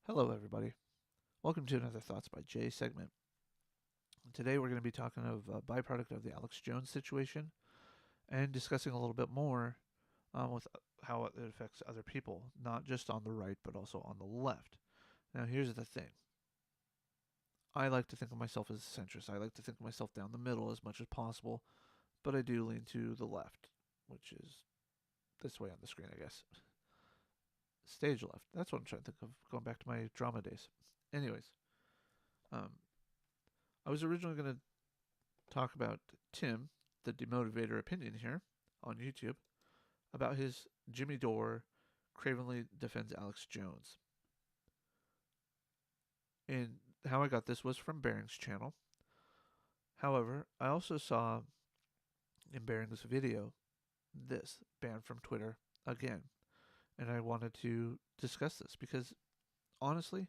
Hello, everybody. Welcome to another Thoughts by Jay segment. Today, we're going to be talking of a byproduct of the Alex Jones situation and discussing a little bit more with how it affects other people, not just on the right, but also on the left. Now, here's the thing. I like to think of myself as a centrist. I like to think of myself down the middle as much as possible, but I do lean to the left, which is this way on the screen, I guess. Stage left. That's what I'm trying to think of, going back to my drama days. Anyways, um, I was originally going to talk about Tim, the Demotivator Opinion here on YouTube, about his Jimmy Dore cravenly defends Alex Jones. And how I got this was from Bering's channel. However, I also saw in Bering's video this banned from Twitter again. And I wanted to discuss this because honestly,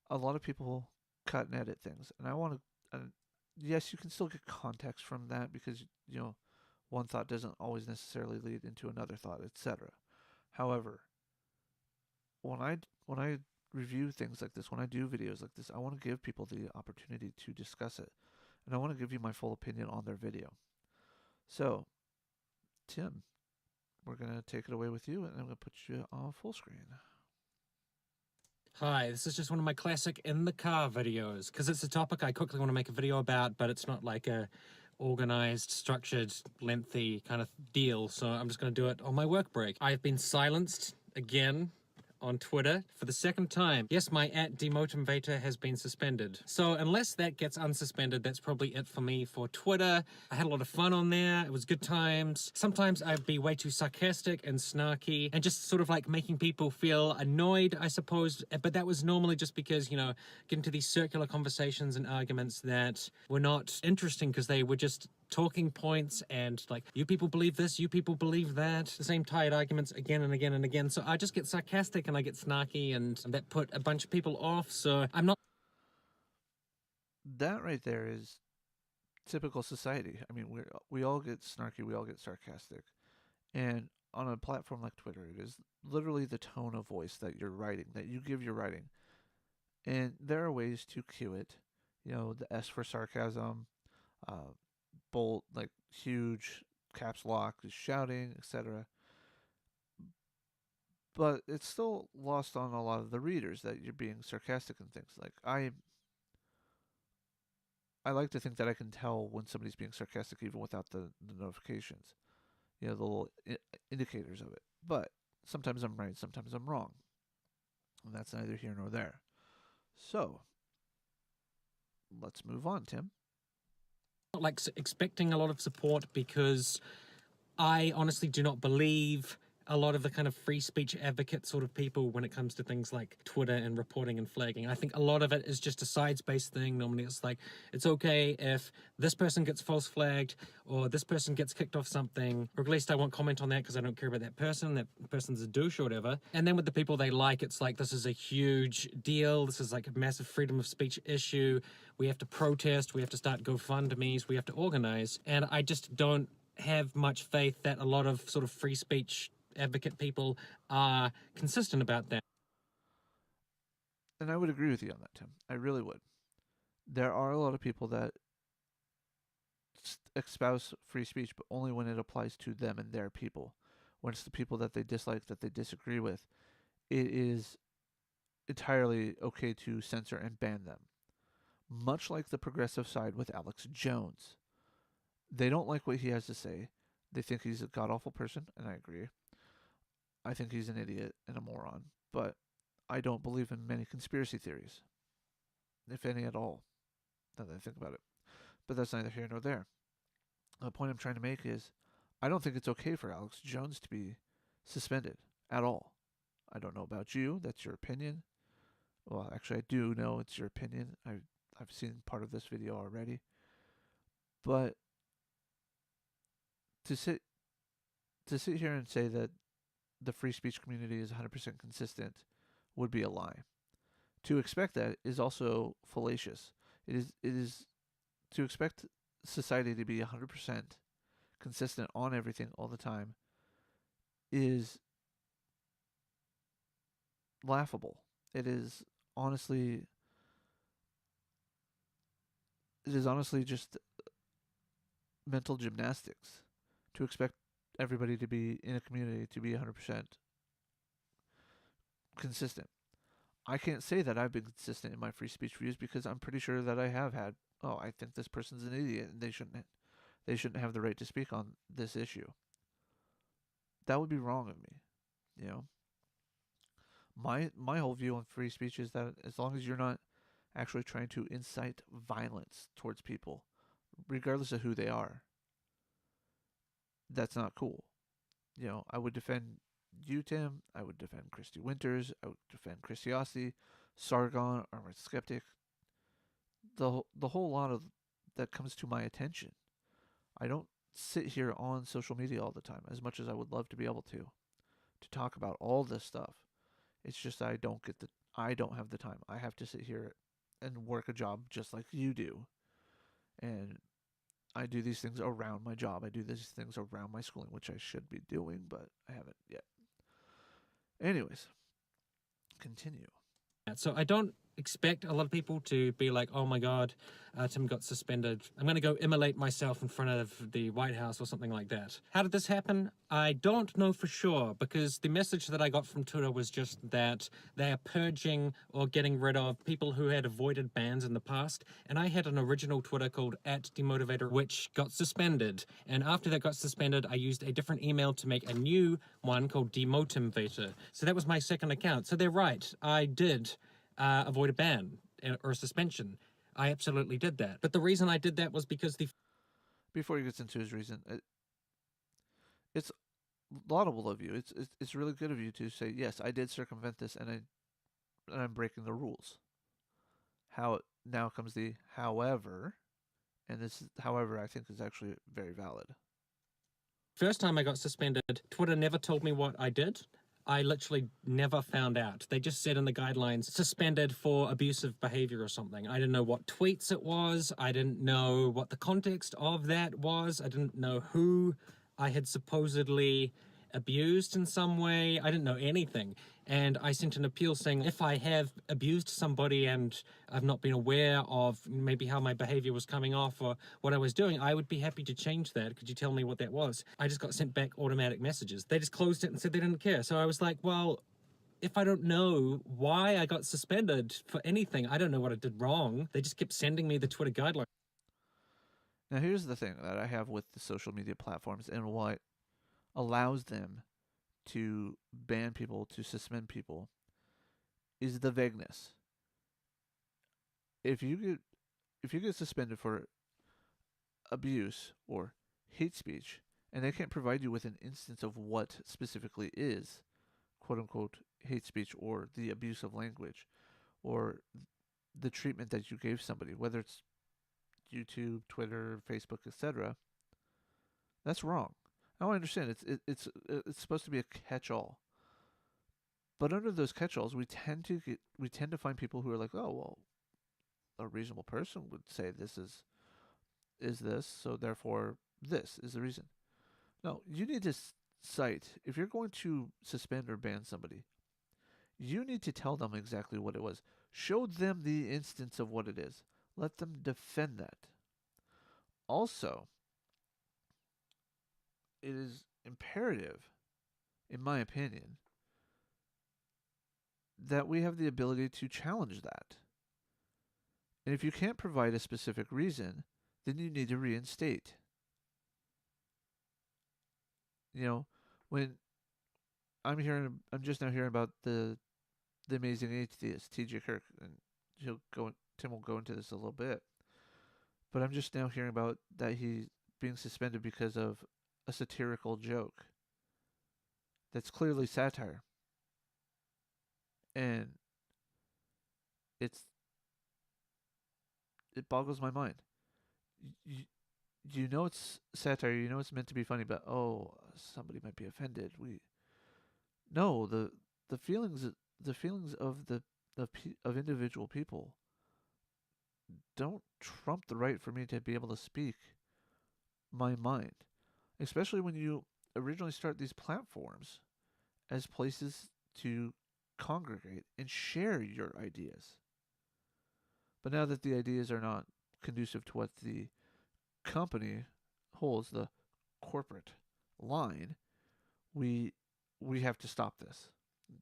a lot of people cut and edit things. And I want to, yes, you can still get context from that because, one thought doesn't always necessarily lead into another thought, etc. However, when I review things like this, when I do videos like this, I want to give people the opportunity to discuss it, and I want to give you my full opinion on their video. So, Tim, we're gonna take it away with you, and I'm gonna put you on full screen. Hi, this is just one of my classic in the car videos because it's a topic I quickly want to make a video about, but it's not like a organized, structured, lengthy kind of deal. So I'm just going to do it on my work break. I've been silenced again on Twitter for the second time. Yes, my @demotivator has been suspended. So unless that gets unsuspended, that's probably it for me for Twitter. I had a lot of fun on there. It was good times. Sometimes I'd be way too sarcastic and snarky and just sort of like making people feel annoyed, I suppose. But that was normally just because, get into these circular conversations and arguments that were not interesting because they were just talking points and like, you people believe this, you people believe that, the same tired arguments again and again and again. So I just get sarcastic and I get snarky, and that put a bunch of people off. So I'm not. That right there is typical society. I mean, we all get snarky, we all get sarcastic, and on a platform like Twitter, it is literally the tone of voice that you're writing, that you give your writing, and there are ways to cue it. The S for sarcasm, uh, bold, like huge caps lock, shouting, etc. But it's still lost on a lot of the readers that you're being sarcastic and things. Like I like to think that I can tell when somebody's being sarcastic even without the notifications. The little indicators of it. But sometimes I'm right, sometimes I'm wrong, and that's neither here nor there. So let's move on, Tim. Like expecting a lot of support because I honestly do not believe a lot of the kind of free speech advocate sort of people when it comes to things like Twitter and reporting and flagging. I think a lot of it is just a sides-based thing. Normally it's like, it's okay if this person gets false flagged or this person gets kicked off something, or at least I won't comment on that because I don't care about that person's a douche or whatever. And then with the people they like, it's like, this is a huge deal. This is like a massive freedom of speech issue. We have to protest. We have to start GoFundMes. We have to organize. And I just don't have much faith that a lot of sort of free speech advocate people are consistent about that. And I would agree with you on that, Tim. I really would. There are a lot of people that espouse free speech, but only when it applies to them and their people. When it's the people that they dislike, that they disagree with, it is entirely okay to censor and ban them. Much like the progressive side with Alex Jones. They don't like what he has to say. They think he's a god awful person, and I agree. I think he's an idiot and a moron, but I don't believe in many conspiracy theories, if any at all, now that I think about it. But that's neither here nor there. The point I'm trying to make is I don't think it's okay for Alex Jones to be suspended at all. I don't know about you. That's your opinion. Well, actually, I do know it's your opinion. I've seen part of this video already. But to sit here and say that the free speech community is 100% consistent would be a lie. To expect that is also fallacious. It is to expect society to be 100% consistent on everything all the time is laughable. It is honestly, it is honestly just mental gymnastics to expect everybody to be in a community to be 100% consistent. I can't say that I've been consistent in my free speech views because I'm pretty sure that I have had, oh, I think this person's an idiot and they shouldn't have the right to speak on this issue. That would be wrong of me, you know. My whole view on free speech is that as long as you're not actually trying to incite violence towards people, regardless of who they are, that's not cool. You know, I would defend you, Tim. I would defend Christy Winters. I would defend Christiosity, Sargon, Armored Skeptic. The whole lot of that comes to my attention. I don't sit here on social media all the time as much as I would love to be able to talk about all this stuff. It's just I don't have the time. I have to sit here and work a job just like you do. And I do these things around my job. I do these things around my schooling, which I should be doing, but I haven't yet. Anyways, continue. So I don't expect a lot of people to be like, oh my God, Tim got suspended. I'm going to go immolate myself in front of the White House or something like that. How did this happen? I don't know for sure, because the message that I got from Twitter was just that they are purging or getting rid of people who had avoided bans in the past. And I had an original Twitter called @demotivator, which got suspended. And after that got suspended, I used a different email to make a new one called Demotivator. So that was my second account. So they're right. I did avoid a ban or a suspension. I absolutely did that. But the reason I did that was because Before he gets into his reason, it's laudable of you. It's really good of you to say yes, I did circumvent this, and I'm breaking the rules. How now comes the however, and this however I think is actually very valid. first time I got suspended, Twitter never told me what I did. I literally never found out. They just said in the guidelines, suspended for abusive behavior or something. I didn't know what tweets it was. I didn't know what the context of that was. I didn't know who I had supposedly abused in some way. I didn't know anything. And I sent an appeal saying if I have abused somebody and I've not been aware of maybe how my behavior was coming off or what I was doing, I would be happy to change that. Could you tell me what that was? I just got sent back automatic messages. They just closed it and said they didn't care. So I was like, well, if I don't know why I got suspended for anything, I don't know what I did wrong. They just kept sending me the Twitter guidelines. Now here's the thing that I have with the social media platforms and what allows them to ban people, to suspend people, is the vagueness. If you get suspended for abuse or hate speech, and they can't provide you with an instance of what specifically is quote unquote hate speech or the abuse of language or the treatment that you gave somebody, whether it's YouTube, Twitter, Facebook, etc., that's wrong. Now I understand it's supposed to be a catch-all, but under those catch-alls, we tend to find people who are like, oh well, a reasonable person would say this is this, so therefore this is the reason. No, you need to cite if you're going to suspend or ban somebody. You need to tell them exactly what it was. Show them the instance of what it is. Let them defend that. Also, it is imperative, in my opinion, that we have the ability to challenge that. And if you can't provide a specific reason, then you need to reinstate. You know, when I'm just now hearing about the amazing atheist T.J. Kirk, and Tim will go into this a little bit, but I'm just now hearing about that he's being suspended because of a satirical joke that's clearly satire, and it's it boggles my mind. You, you know it's satire. You know it's meant to be funny, but oh, somebody might be offended. We no the feelings the feelings of of individual people don't trump the right for me to be able to speak my mind, especially when you originally start these platforms as places to congregate and share your ideas. But now that the ideas are not conducive to what the company holds, the corporate line, we we have to stop this.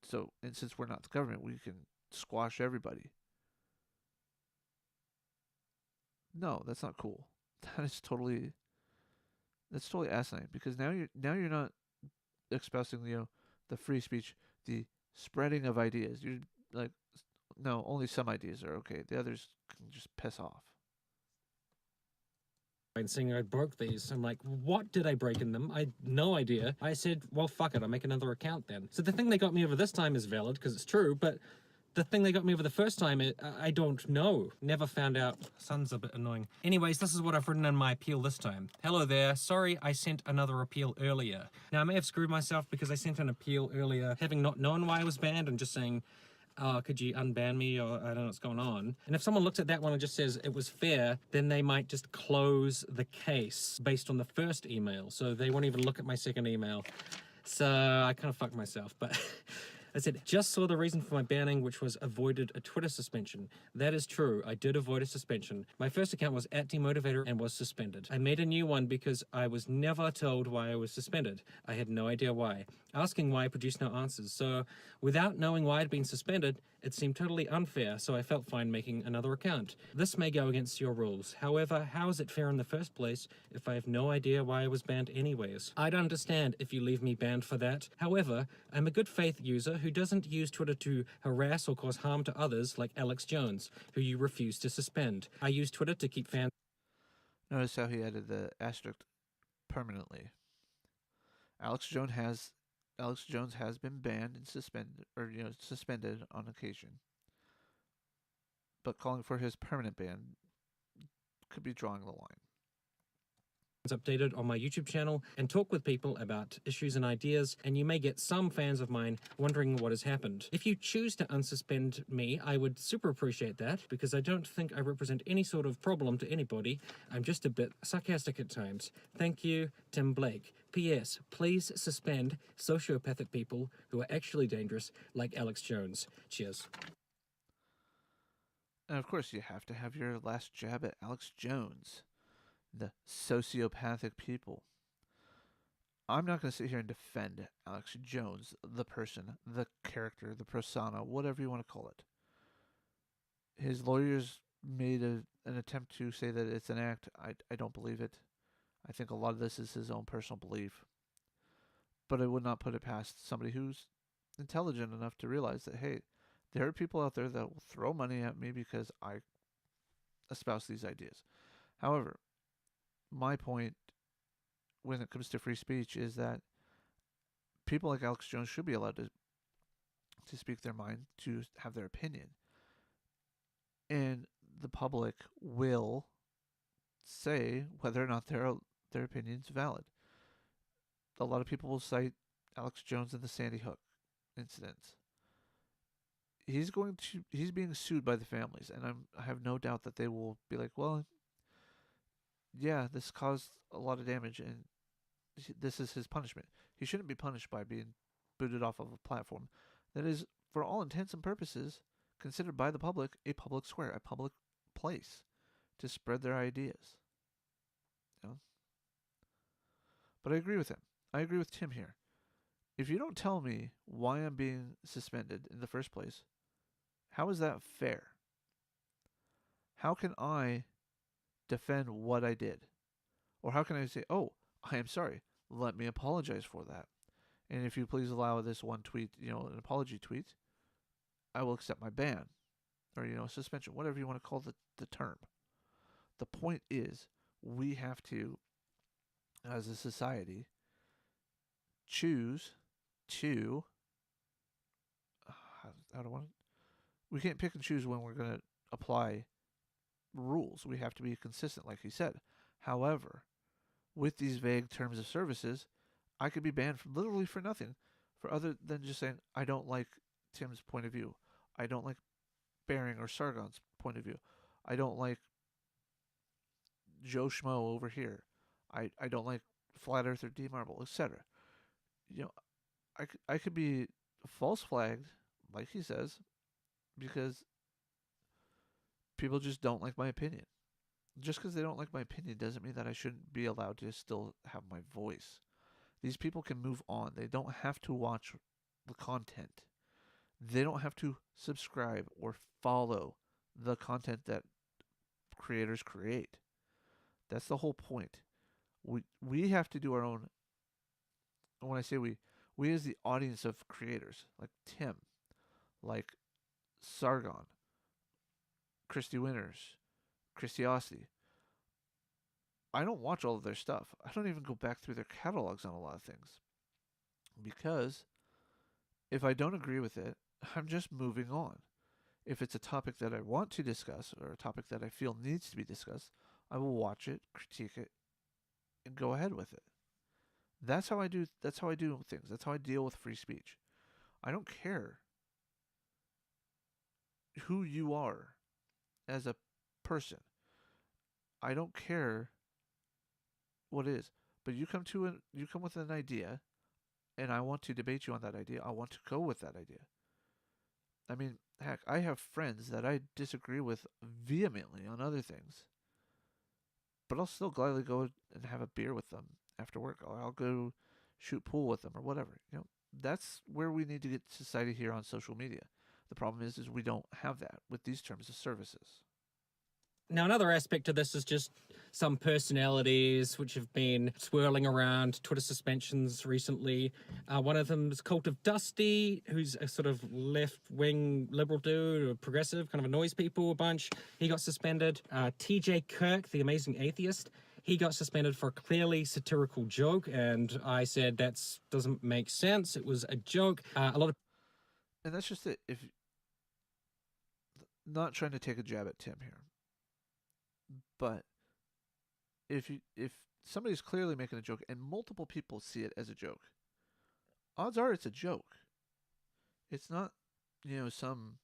So, and since we're not the government, we can squash everybody. No, that's not cool. That is totally that's totally asinine because now you're not expressing the free speech, the spreading of ideas. You're like, no, only some ideas are okay. The others can just piss off. And saying I broke these. I'm like, what did I break in them? I had no idea. I said, well, fuck it, I'll make another account then. So the thing they got me over this time is valid because it's true, but the thing they got me over the first time, I don't know. Never found out. Son's a bit annoying. Anyways, this is what I've written in my appeal this time. Hello there. Sorry I sent another appeal earlier. Now, I may have screwed myself because I sent an appeal earlier having not known why I was banned and just saying, oh, could you unban me, or I don't know what's going on. And if someone looks at that one and just says it was fair, then they might just close the case based on the first email. So they won't even look at my second email. So I kind of fucked myself, but I said, just saw the reason for my banning, which was avoided a Twitter suspension. That is true. I did avoid a suspension. My first account was @demotivator and was suspended. I made a new one because I was never told why I was suspended. I had no idea why. Asking why produced no answers. So without knowing why I'd been suspended, it seemed totally unfair, so I felt fine making another account. This may go against your rules. However, how is it fair in the first place if I have no idea why I was banned anyways? I'd understand if you leave me banned for that. However, I'm a good faith user who doesn't use Twitter to harass or cause harm to others like Alex Jones, who you refuse to suspend. I use Twitter to keep fans. Notice how he added the asterisk permanently. Alex Jones has been banned and suspended on occasion. But calling for his permanent ban could be drawing the line. Updated on my YouTube channel and talk with people about issues and ideas, and you may get some fans of mine wondering what has happened. If you choose to unsuspend me, I would super appreciate that because I don't think I represent any sort of problem to anybody. I'm just a bit sarcastic at times. Thank you, Tim Blake. P.S. Please suspend sociopathic people who are actually dangerous like Alex Jones. Cheers. And of course, you have to have your last jab at Alex Jones, the sociopathic people. I'm not going to sit here and defend Alex Jones, the person, the character, the persona, whatever you want to call it. His lawyers made an attempt to say that it's an act. I don't believe it. I think a lot of this is his own personal belief. But I would not put it past somebody who's intelligent enough to realize that, hey, there are people out there that will throw money at me because I espouse these ideas. However, my point when it comes to free speech is that people like Alex Jones should be allowed to speak their mind, to have their opinion. And the public will say whether or not their opinion's valid. A lot of people will cite Alex Jones and the Sandy Hook incidents. He's being sued by the families, and I have no doubt that they will be like, well, yeah, this caused a lot of damage, and this is his punishment. He shouldn't be punished by being booted off of a platform that is, for all intents and purposes, considered by the public a public square, a public place to spread their ideas. You know? But I agree with him. I agree with Tim here. If you don't tell me why I'm being suspended in the first place, how is that fair? How can I defend what I did? Or how can I say, oh, I am sorry, let me apologize for that. And if you please allow this one tweet, an apology tweet, I will accept my ban. Or, suspension, whatever you want to call the term. The point is, we have to, as a society, choose to, how do I want to, we can't pick and choose when we're going to apply rules. We have to be consistent, like he said. However, with these vague terms of services, I could be banned literally for nothing, for other than just saying, I don't like Tim's point of view. I don't like Bering or Sargon's point of view. I don't like Joe Schmo over here. I don't like Flat Earth or D Marble, etc. I could be false flagged like he says, because people just don't like my opinion. Just because they don't like my opinion doesn't mean that I shouldn't be allowed to still have my voice. These people can move on. They don't have to watch the content. They don't have to subscribe or follow the content that creators create. That's the whole point. We have to do our own. When I say we as the audience of creators like Tim, like Sargon, Christy Winters, Christiosity. I don't watch all of their stuff. I don't even go back through their catalogs on a lot of things because if I don't agree with it, I'm just moving on. If it's a topic that I want to discuss or a topic that I feel needs to be discussed, I will watch it, critique it, and go ahead with it. That's how I do things. That's how I deal with free speech. I don't care who you are as a person. I don't care what it is. But you come with an idea and I want to debate you on that idea. I want to go with that idea. I mean, heck, I have friends that I disagree with vehemently on other things, but I'll still gladly go and have a beer with them after work, or I'll go shoot pool with them, or whatever. That's where we need to get society here on social media. The problem is we don't have that with these terms of services. Now, another aspect of this is just some personalities which have been swirling around Twitter suspensions recently. One of them is Cult of Dusty, who's a sort of left-wing liberal dude, or progressive, kind of annoys people a bunch. He got suspended. TJ Kirk, the amazing atheist, he got suspended for a clearly satirical joke, and I said that doesn't make sense. It was a joke. A lot of And that's just it. If not trying to take a jab at Tim here, but if somebody's clearly making a joke and multiple people see it as a joke, odds are it's a joke. It's not, some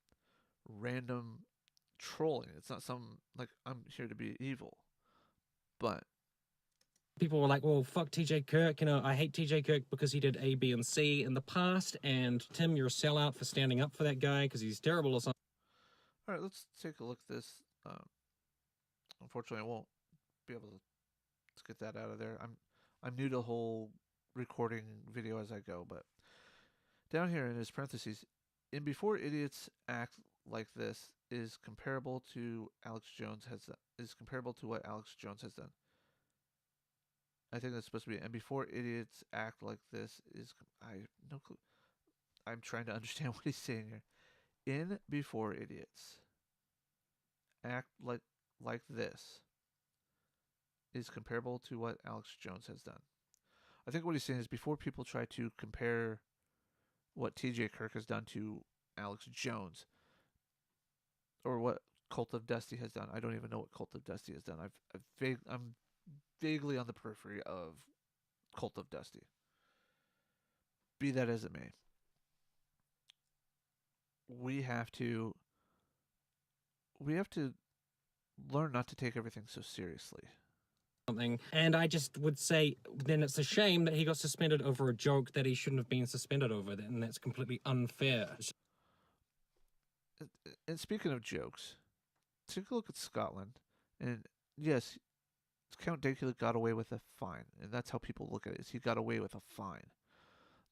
random trolling. It's not some like I'm here to be evil. But people were like, well, fuck TJ Kirk. I hate TJ Kirk because he did A, B, and C in the past. And Tim, you're a sellout for standing up for that guy because he's terrible or something. All right, let's take a look at this. Unfortunately, I won't be able to get that out of there. I'm new to the whole recording video as I go, but down here in his parentheses, in before idiots act like this is comparable to what Alex Jones has done. I think that's supposed to be. And before idiots act like this is I no clue. I'm trying to understand what he's saying here. In before idiots act like this is comparable to what Alex Jones has done. I think what he's saying is before people try to compare what TJ Kirk has done to Alex Jones or what Cult of Dusty has done. I don't even know what Cult of Dusty has done. I'm vaguely on the periphery of Cult of Dusty. Be that as it may, we have to learn not to take everything so seriously. And I just would say then it's a shame that he got suspended over a joke that he shouldn't have been suspended over, and that's completely unfair. And speaking of jokes, take a look at Scotland, and yes, Count Dankula got away with a fine, and that's how people look at it. Is he got away with a fine?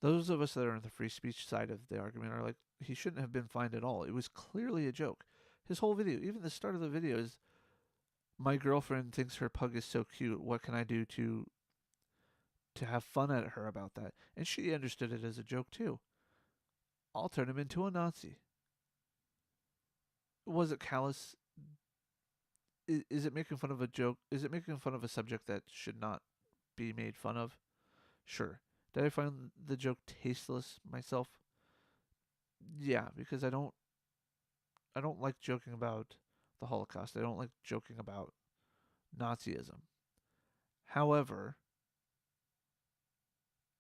Those of us that are on the free speech side of the argument are like, he shouldn't have been fined at all. It was clearly a joke. His whole video, even the start of the video, is my girlfriend thinks her pug is so cute. What can I do to have fun at her about that? And she understood it as a joke too. I'll turn him into a Nazi. Was it callous? Is it making fun of a joke? Is it making fun of a subject that should not be made fun of? Sure. Did I find the joke tasteless myself? Yeah, because I don't like joking about the Holocaust. I don't like joking about Nazism. However,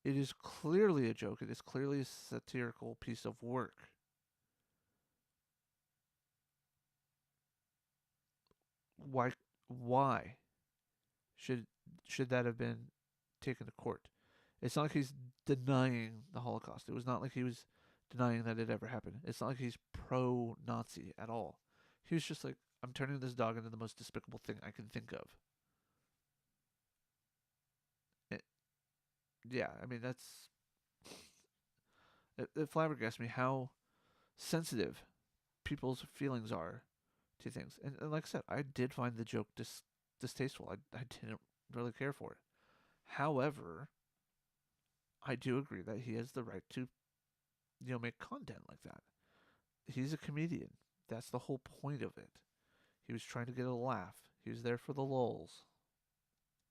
it is clearly a joke. It is clearly a satirical piece of work. Why should that have been taken to court? It's not like he's denying the Holocaust. It was not like he was denying that it ever happened. It's not like he's pro-Nazi at all. He was just like, I'm turning this dog into the most despicable thing I can think of. It, yeah, I mean it flabbergasts me how sensitive people's feelings are to things. And like I said, I did find the joke distasteful. I didn't really care for it. However, I do agree that he has the right to, make content like that. He's a comedian. That's the whole point of it. He was trying to get a laugh. He was there for the lulz.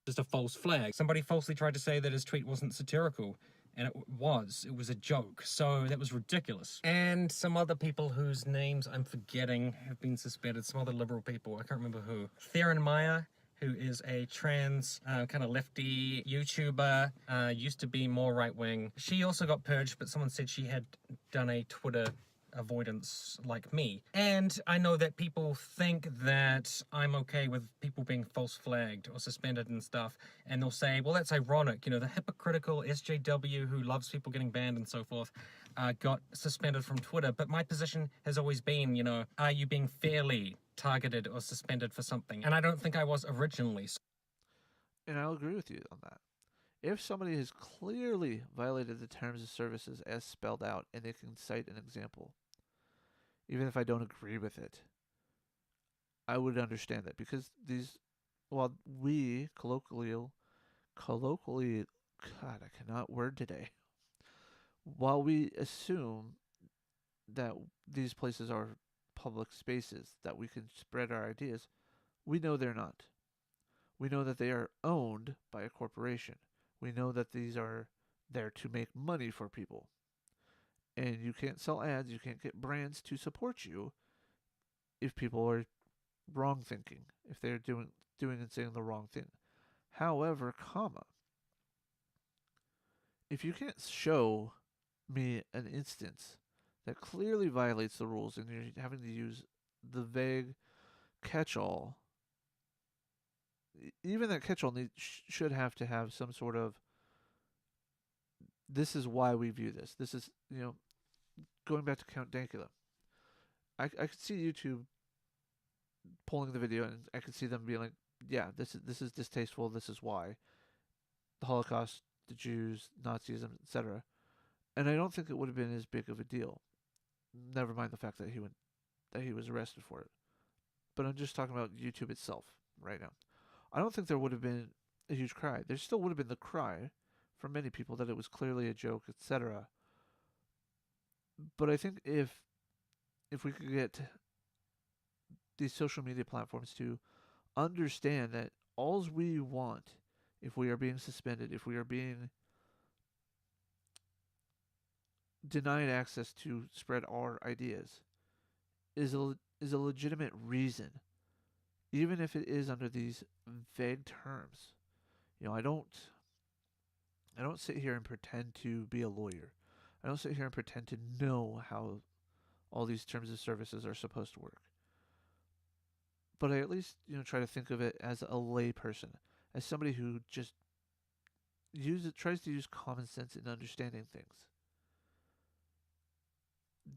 Just a false flag. Somebody falsely tried to say that his tweet wasn't satirical, and it was. It was a joke. So that was ridiculous. And some other people whose names I'm forgetting have been suspended. Some other liberal people. I can't remember who. Theron Meyer, who is a trans kind of lefty YouTuber, used to be more right wing. She also got purged, but someone said she had done a Twitter avoidance like me. And I know that people think that I'm okay with people being false flagged or suspended and stuff, and they'll say, well, that's ironic, the hypocritical SJW who loves people getting banned and so forth got suspended from Twitter. But my position has always been, are you being fairly targeted or suspended for something? And I don't think I was originally. And I'll agree with you on that. If somebody has clearly violated the terms of services as spelled out and they can cite an example, even if I don't agree with it, I would understand that because while we colloquially, God, I cannot word today. While we assume that these places are public spaces that we can spread our ideas, we know they're not. We know that they are owned by a corporation. We know that these are there to make money for people. And you can't sell ads, you can't get brands to support you if people are wrong thinking, if they're doing and saying the wrong thing. However, if you can't show me an instance that clearly violates the rules and you're having to use the vague catch-all, even that catch-all should have to have some sort of, this is why we view this. This is, going back to Count Dankula. I could see YouTube pulling the video and I could see them being like, yeah, this is distasteful, this is why. The Holocaust, the Jews, Nazism, etc. And I don't think it would have been as big of a deal. Never mind the fact that he was arrested for it. But I'm just talking about YouTube itself right now. I don't think there would have been a huge cry. There still would have been the cry from many people that it was clearly a joke, etc. But I think if we could get these social media platforms to understand that all we want, if we are being suspended, if we are being denied access to spread our ideas, is a legitimate reason, even if it is under these vague terms. I don't sit here and pretend to be a lawyer. I don't sit here and pretend to know how all these terms of services are supposed to work. But I at least, try to think of it as a lay person, as somebody who just tries to use common sense in understanding things.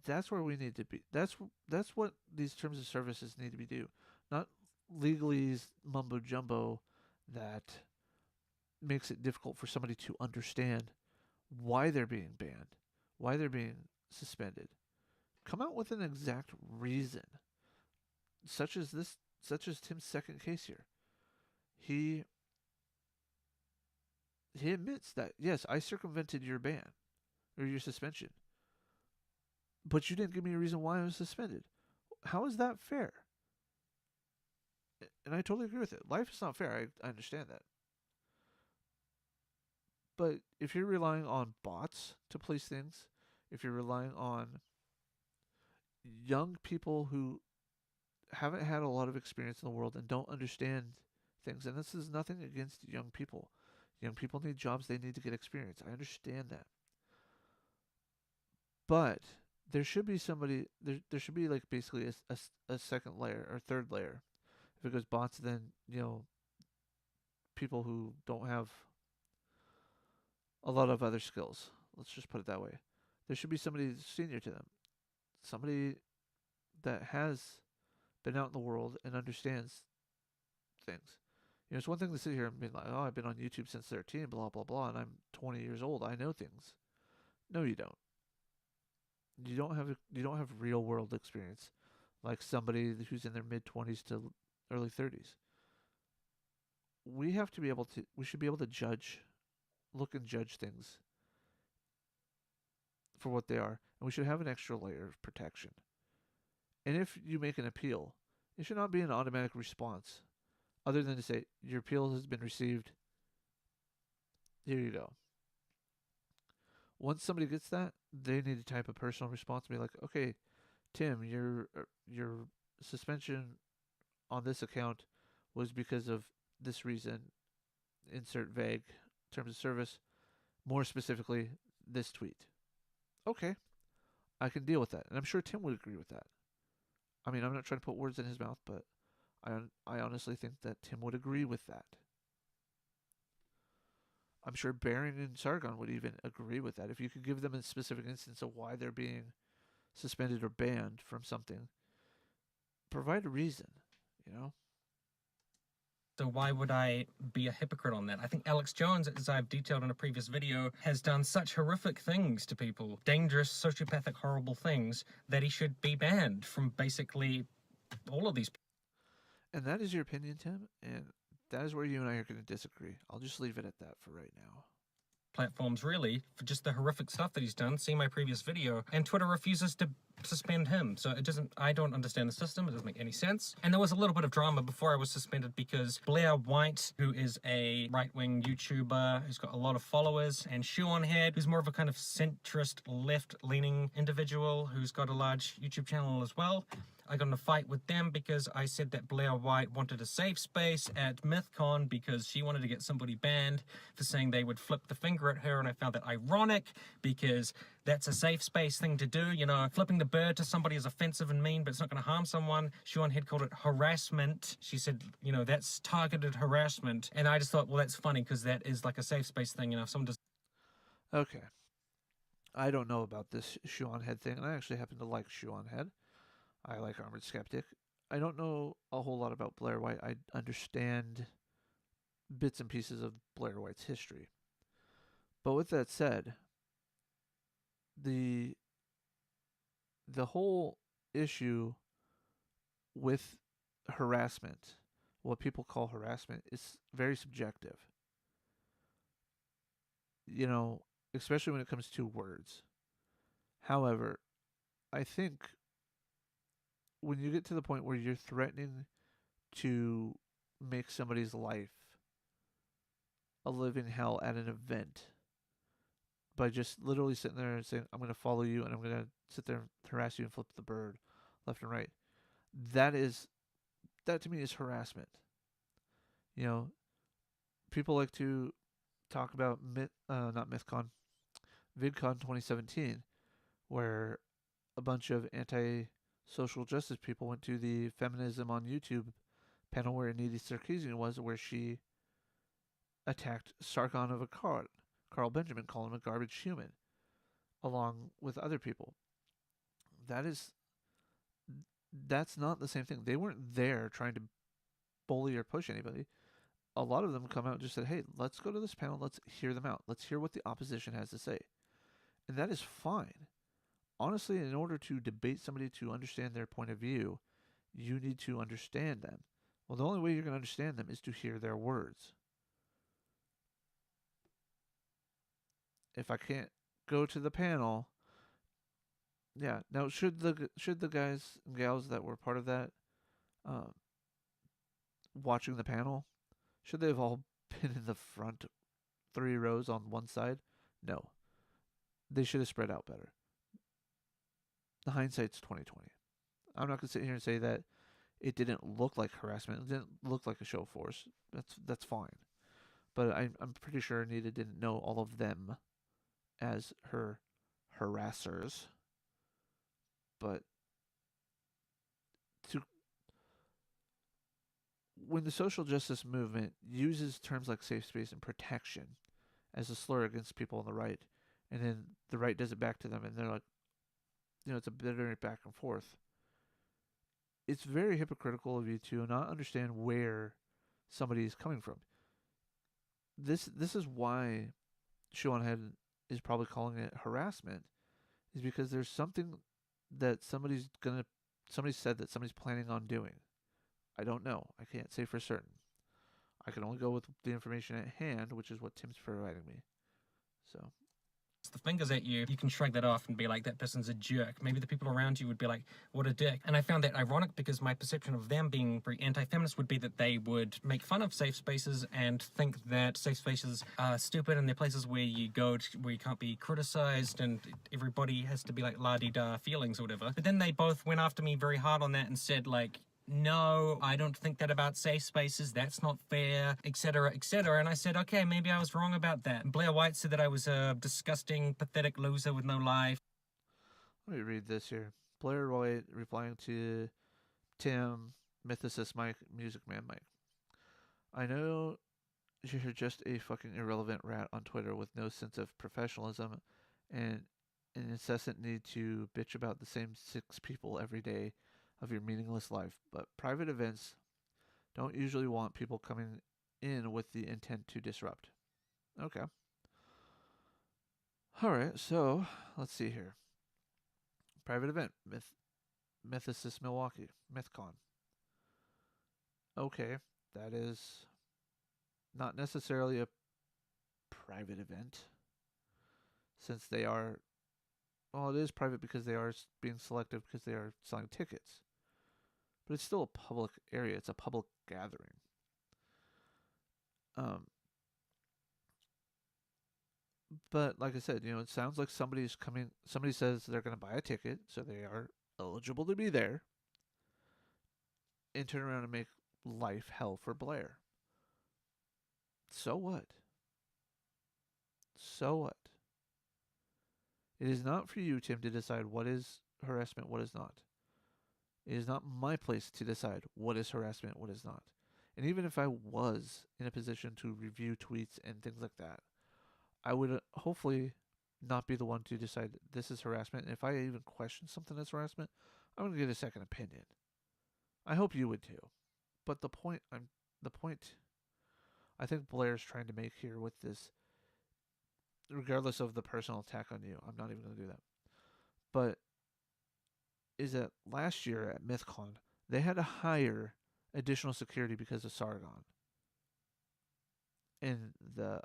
That's where we need to be. That's what these terms of services need to be do, not legalese mumbo jumbo that makes it difficult for somebody to understand why they're being banned, why they're being suspended. Come out with an exact reason, such as Tim's second case here. He admits that, yes, I circumvented your ban or your suspension, but you didn't give me a reason why I was suspended. How is that fair? And I totally agree with it. Life is not fair. I understand that. But if you're relying on bots to police things, if you're relying on young people who haven't had a lot of experience in the world and don't understand things, and this is nothing against young people. Young people need jobs, they need to get experience. I understand that. But there should be somebody, there should be like basically a second layer or third layer. If it goes bots, then, people who don't have a lot of other skills. Let's just put it that way. There should be somebody senior to them, somebody that has been out in the world and understands things. It's one thing to sit here and be like, "Oh, I've been on YouTube since 13, blah blah blah, and I'm 20 years old. I know things." No, you don't. You don't have real world experience like somebody who's in their mid 20s to early 30s. We should be able to look and judge things for what they are, and we should have an extra layer of protection. And if you make an appeal, it should not be an automatic response, other than to say your appeal has been received. Here you go. Once somebody gets that, they need to type a personal response and be like, "Okay, Tim, your suspension on this account was because of this reason. Insert vague terms of service. More specifically, this tweet." Okay, I can deal with that, and I'm sure Tim would agree with that. I mean, I'm not trying to put words in his mouth, but I honestly think that Tim would agree with that. I'm sure Baron and Sargon would even agree with that. If you could give them a specific instance of why they're being suspended or banned from something, provide a reason, you know? So why would I be a hypocrite on that? I think Alex Jones, as I've detailed in a previous video, has done such horrific things to people, dangerous, sociopathic, horrible things, that he should be banned from basically all of these. And that is your opinion, Tim, and that is where you and I are going to disagree. I'll just leave it at that for right now. Platforms, really, for just the horrific stuff that he's done. See my previous video, and Twitter refuses to suspend him. So I don't understand the system. It doesn't make any sense. And there was a little bit of drama before I was suspended because Blair White, who is a right-wing YouTuber who's got a lot of followers, and Seanhead, who's more of a kind of centrist, left-leaning individual who's got a large YouTube channel as well. I got in a fight with them because I said that Blair White wanted a safe space at MythCon because she wanted to get somebody banned for saying they would flip the finger at her, and I found that ironic because that's a safe space thing to do. Flipping the bird to somebody is offensive and mean, but it's not going to harm someone. Seanhead called it harassment. She said, that's targeted harassment. And I just thought, well, that's funny because that is like a safe space thing. If someone does... Okay. I don't know about this Seanhead thing, and I actually happen to like Seanhead. I like Armored Skeptic. I don't know a whole lot about Blair White. I understand bits and pieces of Blair White's history. But with that said, the whole issue with harassment, what people call harassment, is very subjective. Especially when it comes to words. However, I think when you get to the point where you're threatening to make somebody's life a living hell at an event by just literally sitting there and saying, "I'm going to follow you and I'm going to sit there and harass you and flip the bird left and right," that to me is harassment. People like to talk about not MythCon, VidCon 2017, where a bunch of anti-social justice people went to the Feminism on YouTube panel where Anita Sarkeesian was, where she attacked Sargon of Akkad, Carl Benjamin, calling him a garbage human, along with other people. That's not the same thing. They weren't there trying to bully or push anybody. A lot of them come out and just said, "Hey, let's go to this panel. Let's hear them out. Let's hear what the opposition has to say." And that is fine. Honestly, in order to debate somebody to understand their point of view, you need to understand them. Well, the only way you're going to understand them is to hear their words. If I can't go to the panel, yeah. Now, should the guys and gals that were part of that, watching the panel, should they have all been in the front 3 rows on one side? No. They should have spread out better. The hindsight's 2020. I'm not gonna sit here and say that it didn't look like harassment. It didn't look like a show of force. That's fine. But I'm pretty sure Anita didn't know all of them as her harassers. But when the social justice movement uses terms like safe space and protection as a slur against people on the right, and then the right does it back to them, and they're like, it's a bitter back and forth. It's very hypocritical of you to not understand where somebody is coming from. This is why Sean Head is probably calling it harassment, is because there's something that somebody said that somebody's planning on doing. I don't know. I can't say for certain. I can only go with the information at hand, which is what Tim's providing me. So the fingers at you, you can shrug that off and be like, that person's a jerk. Maybe the people around you would be like, what a dick. And I found that ironic because my perception of them being very anti-feminist would be that they would make fun of safe spaces and think that safe spaces are stupid and they're places where you go where you can't be criticized and everybody has to be like la-di-da feelings or whatever. But then they both went after me very hard on that and said like, no, I don't think that about safe spaces. That's not fair, etc., etc. And I said, okay, maybe I was wrong about that. And Blair White said that I was a disgusting, pathetic loser with no life. let me read this here. Blair White replying to Tim, Mythicist Mike, Music Man Mike. I know you're just a fucking irrelevant rat on Twitter with no sense of professionalism and an incessant need to bitch about the same 6 people every day of your meaningless life, but private events don't usually want people coming in with the intent to disrupt. Okay. Alright, so let's see here. Private event, Mythicist Milwaukee, MythCon. Okay, that is not necessarily a private event, since they are, well, it is private because they are being selective because they are selling tickets. But it's still a public area. It's a public gathering. But like I said, it sounds like somebody's coming. Somebody says they're going to buy a ticket, so they are eligible to be there, and turn around and make life hell for Blair. So what? So what? It is not for you, Tim, to decide what is harassment, what is not. It is not my place to decide what is harassment, what is not. And even if I was in a position to review tweets and things like that, I would hopefully not be the one to decide this is harassment. And if I even question something as harassment, I'm going to get a second opinion. I hope you would too. But the point I think Blair's trying to make here with this, regardless of the personal attack on you, I'm not even going to do that. But is that last year at MythCon, they had to hire additional security because of Sargon. And the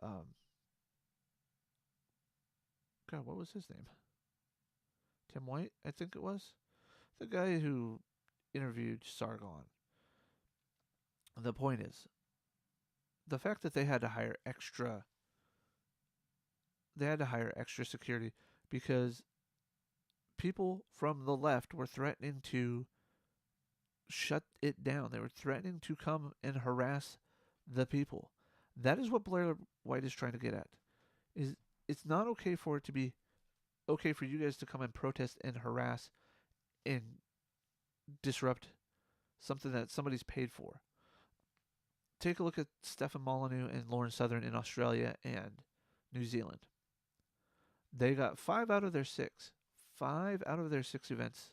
God, what was his name? Tim White, I think it was. The guy who interviewed Sargon. The point is, the fact that they had to hire extra security because people from the left were threatening to shut it down. They were threatening to come and harass the people. That is what Blair White is trying to get at. Is it's not okay for it to be okay for you guys to come and protest and harass and disrupt something that somebody's paid for. Take a look at Stefan Molyneux and Lauren Southern in Australia and New Zealand. They got 5 out of their 6. 5 out of their 6 events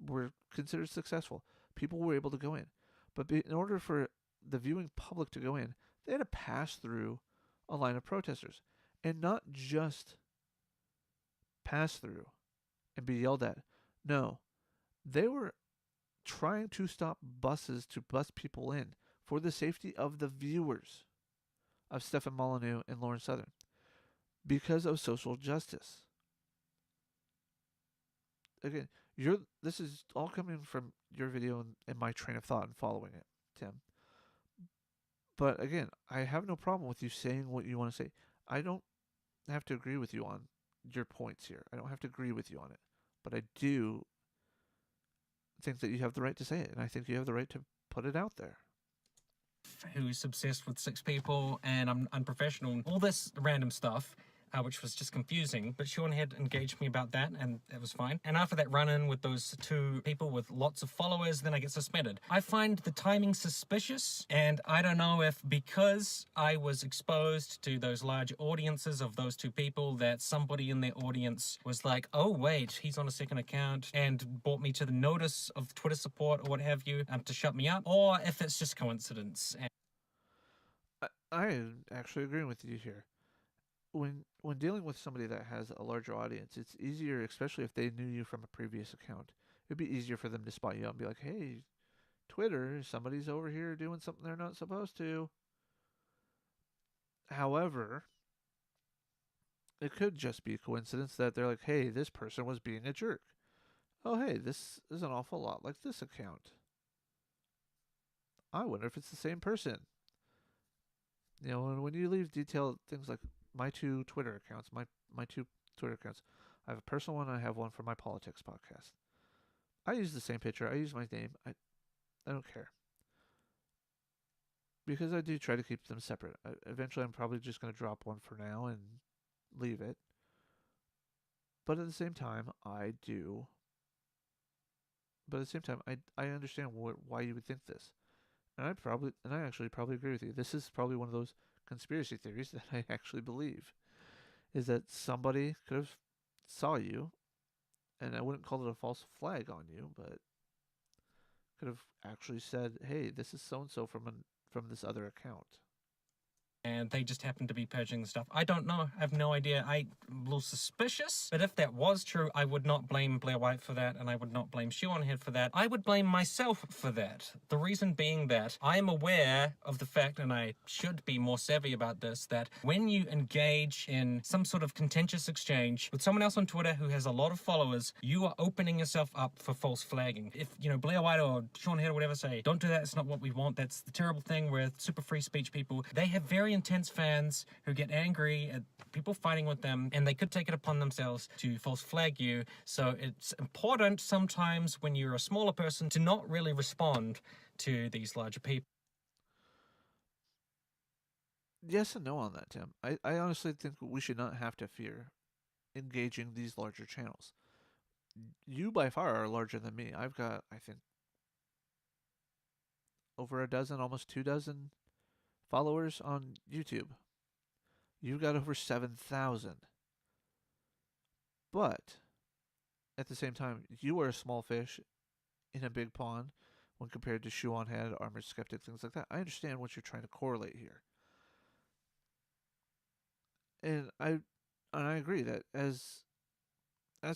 were considered successful. People were able to go in. But in order for the viewing public to go in, they had to pass through a line of protesters. And not just pass through and be yelled at. No, they were trying to stop buses to bus people in for the safety of the viewers of Stefan Molyneux and Lauren Southern because of social justice. Again, this is all coming from your video and my train of thought and following it, Tim. But again, I have no problem with you saying what you want to say. I don't have to agree with you on your points here. I don't have to agree with you on it. But I do think that you have the right to say it, and I think you have the right to put it out there. Who's obsessed with 6 people and I'm unprofessional, all this random stuff. which was just confusing. But Sean had engaged me about that, and it was fine. And after that run-in with those two people with lots of followers, then I get suspended. I find the timing suspicious, and I don't know if because I was exposed to those large audiences of those two people that somebody in their audience was like, oh wait, he's on a second account, and brought me to the notice of Twitter support or what have you, to shut me up, or if it's just coincidence. I actually agree with you here. When dealing with somebody that has a larger audience, it's easier, especially if they knew you from a previous account. It'd be easier for them to spot you out and be like, "Hey, Twitter, somebody's over here doing something they're not supposed to." However, it could just be a coincidence that they're like, "Hey, this person was being a jerk. Oh, hey, this is an awful lot like this account. I wonder if it's the same person." You know, when you leave detailed things like my two Twitter accounts, my two Twitter accounts, I have a personal one. I have one for my politics podcast. I use the same picture. I use my name. I don't care because I do try to keep them separate. Eventually, I'm probably just going to drop one for now and leave it. But at the same time, I do. But at the same time, I understand why you would think this, and I actually probably agree with you. This is probably one of those conspiracy theories that I actually believe is that somebody could have saw you, and I wouldn't call it a false flag on you, but could have actually said, "Hey, this is so and so from this other account." And they just happen to be purging the stuff. I don't know. I have no idea. I'm a little suspicious. But if that was true, I would not blame Blair White for that, and I would not blame Shoeonhead for that. I would blame myself for that. The reason being that I am aware of the fact, and I should be more savvy about this, that when you engage in some sort of contentious exchange with someone else on Twitter who has a lot of followers, you are opening yourself up for false flagging. If, Blair White or Shoeonhead or whatever say, don't do that, it's not what we want, that's the terrible thing with super free speech people. They have very intense fans who get angry at people fighting with them, and they could take it upon themselves to false flag you. So it's important sometimes when you're a smaller person to not really respond to these larger people. Yes and no on that, Tim. I honestly think we should not have to fear engaging these larger channels. You by far are larger than me. I've got, I think, over a dozen, almost 2 dozen followers on YouTube. You've got over 7,000. But at the same time, you are a small fish in a big pond when compared to Shoeonhead, Armored Skeptic, things like that. I understand what you're trying to correlate here. And I agree that as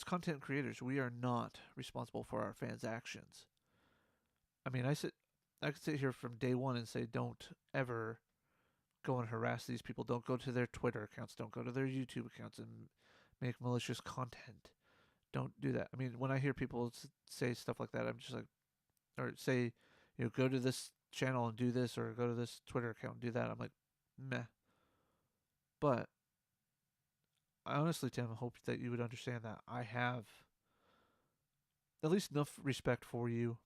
content creators, we are not responsible for our fans' actions. I mean, I could sit here from day one and say, don't ever go and harass these people. Don't go to their Twitter accounts. Don't go to their YouTube accounts and make malicious content. Don't do that. I mean, when I hear people say stuff like that, I'm just like, or say, go to this channel and do this, or go to this Twitter account and do that. I'm like, meh. But I honestly, Tim, hope that you would understand that I have at least enough respect for you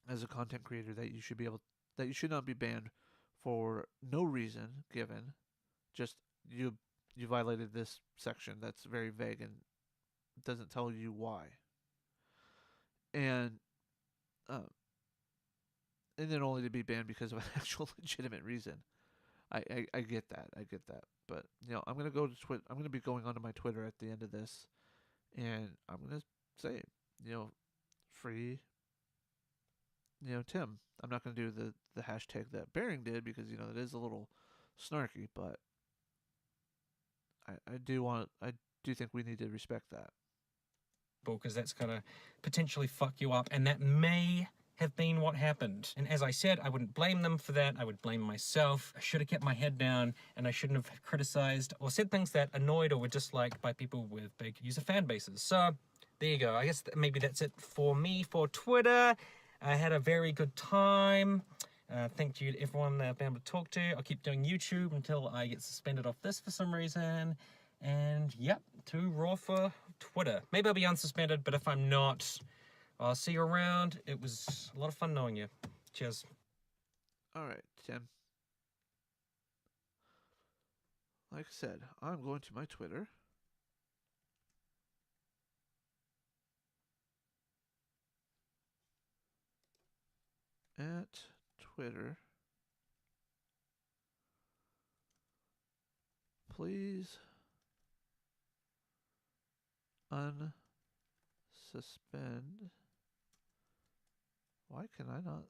as a content creator that you should not be banned for no reason given. Just you violated this section that's very vague and doesn't tell you why. And and then only to be banned because of an actual legitimate reason. I get that. I get that. But I'm gonna go to Twitter. I'm gonna be going onto my Twitter at the end of this, and I'm gonna say, free. Tim. I'm not gonna do the hashtag that Bering did because it is a little snarky, but I do think we need to respect that. Because that's going to potentially fuck you up, and that may have been what happened. And as I said, I wouldn't blame them for that. I would blame myself. I should have kept my head down, and I shouldn't have criticized or said things that annoyed or were disliked by people with big user fan bases. So there you go. I guess maybe that's it for me for Twitter. I had a very good time. Thank you to everyone that I've been able to talk to. I'll keep doing YouTube until I get suspended off this for some reason. And yep, too raw for Twitter. Maybe I'll be unsuspended, but if I'm not, I'll see you around. It was a lot of fun knowing you. Cheers. All right, Tim. like I said, I'm going to my Twitter. At Twitter, please unsuspend. Why can I not?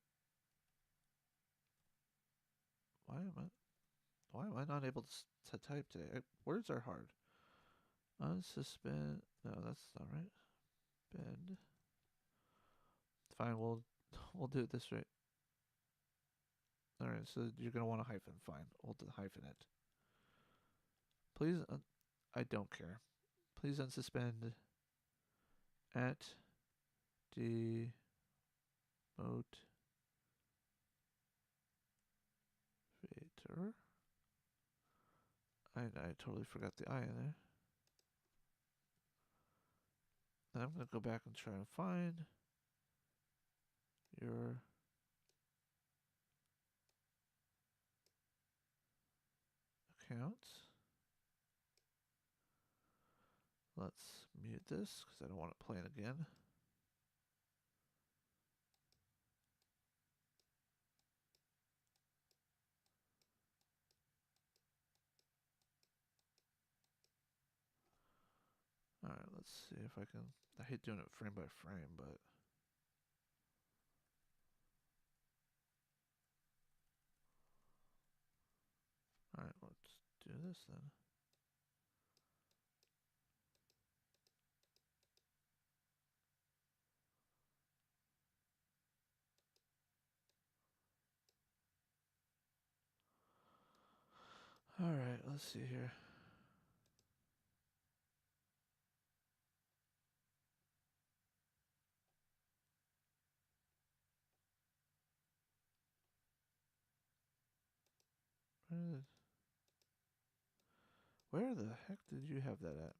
Why am I? Why am I not able to type today? Words are hard. Unsuspend. No, that's not right. Bend. Fine. We'll do it this way. All right. So you're gonna want a hyphen. Fine. We'll hyphen it. Please. I don't care. Please unsuspend at demote. I totally forgot the I in there. And I'm going to go back and try and find your accounts. Let's mute this because I don't want it playing again. Alright, let's see if I can. I hate doing it frame by frame, but. Alright, let's do this then. Alright, let's see here. Where the heck did you have that at?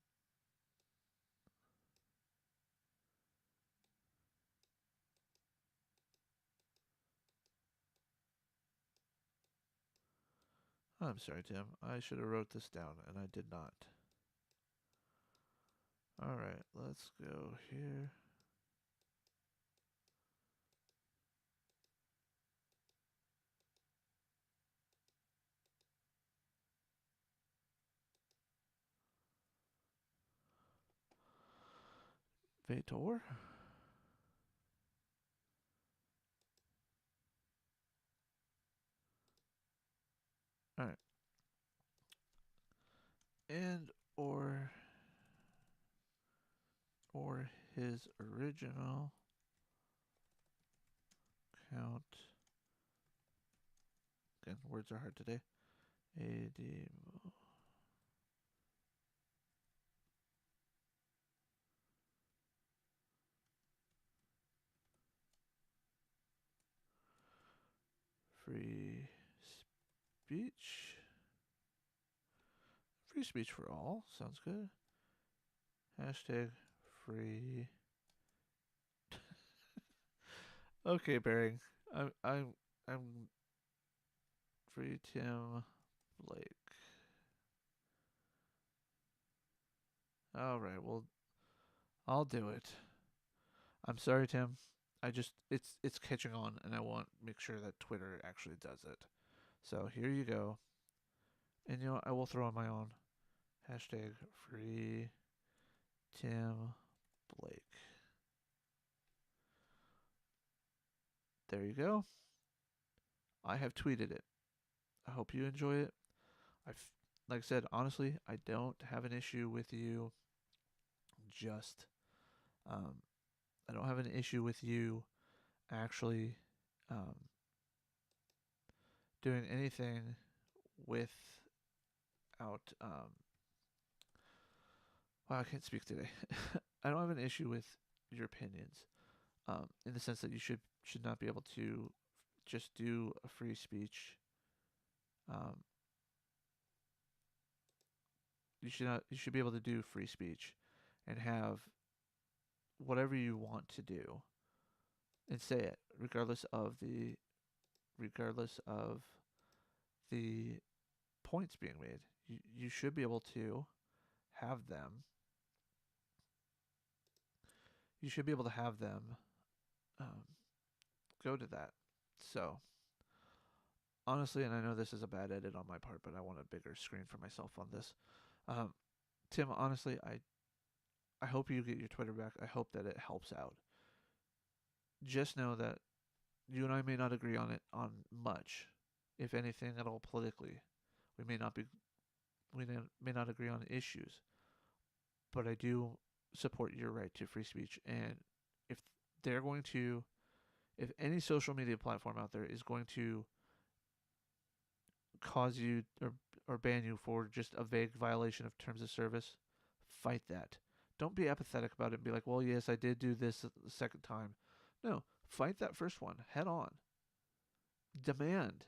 I'm sorry, Tim. I should have wrote this down, and I did not. Alright, let's go here. Vator. Alright. And or his original count. Again, words are hard today. AD. Free speech. Free speech for all. Sounds good. Hashtag free. Okay, Bearing. I'm free Tim Blake. All right, well, I'll do it. I'm sorry, Tim. It's catching on, and I want to make sure that Twitter actually does it. So here you go, and I will throw in my own hashtag free Tim Blake. There you go. I have tweeted it. I hope you enjoy it. Like I said, honestly, I don't have an issue with you. Just, I don't have an issue with you actually doing anything without. Wow, I can't speak today. I don't have an issue with your opinions, in the sense that you should not be able to just do a free speech. Um, you should not. You should be able to do free speech, and have whatever you want to do, and say it, regardless of the points being made. you should be able to have them. You should be able to have them um, go to that. So honestly, and I know this is a bad edit on my part, but I want a bigger screen for myself on this. Um, Tim, honestly, I hope you get your Twitter back. I hope that it helps out. Just know that you and I may not agree on it on much, if anything at all politically. We may not be may not agree on issues, but I do support your right to free speech. And if they're going to, if any social media platform out there is going to cause you or ban you for just a vague violation of terms of service, fight that. Don't be apathetic about it and be like, well, yes, I did do this the second time. No, fight that first one head on. Demand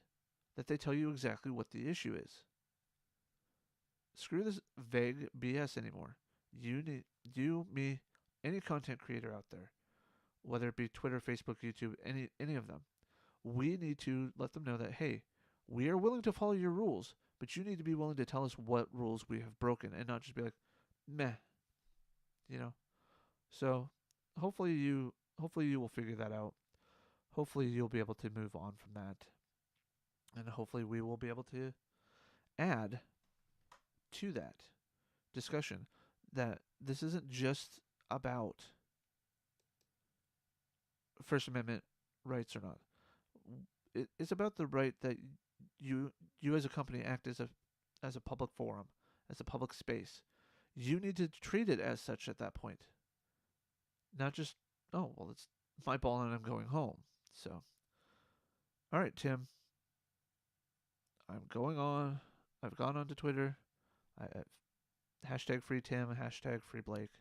that they tell you exactly what the issue is. Screw this vague BS anymore. You, me, any content creator out there, whether it be Twitter, Facebook, YouTube, any of them, we need to let them know that, hey, we are willing to follow your rules, but you need to be willing to tell us what rules we have broken and not just be like, meh, you know. So hopefully you will figure that out. Hopefully you'll be able to move on from that, and hopefully we will be able to add to that discussion that this isn't just about First Amendment rights or not. It's about the right that you as a company act as a public forum, as a public space. You need to treat it as such at that point. Not just, oh, well, it's my ball and I'm going home. So, all right, Tim, I'm going on. I've gone on to Twitter. I've hashtag free Tim, hashtag free Blake.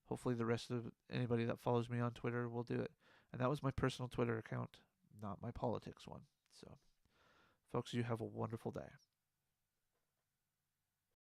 Hopefully, the rest of anybody that follows me on Twitter will do it. And that was my personal Twitter account, not my politics one. So, folks, you have a wonderful day.